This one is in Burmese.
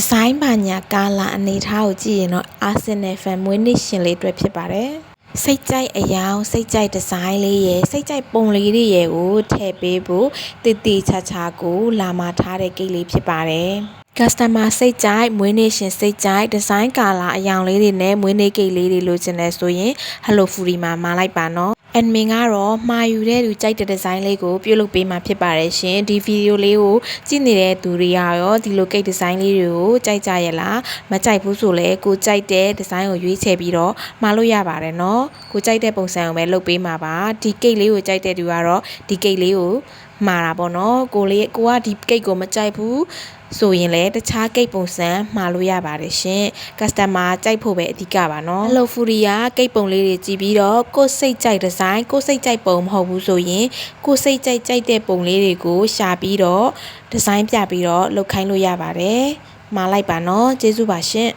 ဆိုင်းဘာညာကာလာအနေထားကိုကြည့်ရင်တော့ Arsenal fan မွေးနေ့ရှင်လေးအတွက်ဖြစ်ပါတယ်စိတ်ကြိုက်အယောင်စိတ်ကြိုက်ဒီဇိုင်းလေးရယ်စိတ်ကြိုက်ပုံလေးတွေရယ်ကိုထည့်ပေးဖို့တည်တည်ချာချာကိုလာမထားတဲ့ကိတ်လေးဖြစ်ပါတယ် customer စိတ်ကြိုက်မွေးနေ့ရှင်စိတ်ကြိုက်ဒီဇိုင်းကာလာအယောင်လေးတွေနဲ့မွေးနေ့ကိတ်လေးတွေလိုချင်တယ်ဆိုရင် Hello Fury မှာမာလိုက်ပါနော်admin ကတော့မှာယူတဲ့သူကြိုက်တဲ့ဒီဇိုင်းလေးကိုပြုလုပ်ပေးမှာဖြစ်ပါတယ်ရှင်ဒီဗီဒီယိုလေးကိုကြည့်နေတဲ့သူတွေရောဒီလိုကိတ်ဒီဇိုင်းလေးတွေကိုကြိုက်ကြရလားမကြိုက်ဘူးဆိုလဲကိုကြိုက်တဲ့ဒီဇိုင်းကိုရွေးချယ်ပြီးတော့မှာလို့ရပါတယ်နော်ကိုကြိုက်တဲ့ပုံစံကိုပဲလုပ်ပေးမှာပါဒီကိတ်လေးကိုကြိုက်တဲ့သူကတော့ဒီကိတ်လေးကိုမှာတာပေါ့နော်ကိုကဒီကိတ်ကိုမကြိုက်ဘူးဆိုရင်လည်းတခြားကိတ်ပုံစံမှာလို့ရပါတယ်ရှင် customer ကြိုက်ဖို့ပဲအဓိကပါနော် Hello Fury ကကိတ်ပုံလေးတွေကြည့်ပြီးတော့ကိုစိတ်ကြိုက်ဒီဇိုင်းကိုစိတ်ကြိုက်ပုံမဟုတ်ဘူးဆိုရင်ကိုစိတ်ကြိုက်တဲ့ပုံလေးတွေကိုရှာပြီးတော့ဒီဇိုင်းပြပြီးတော့လုပ်ခိုင်းလို့ရပါတယ်မှာလိုက်ပါနော်ကျေးဇူးပါရှင်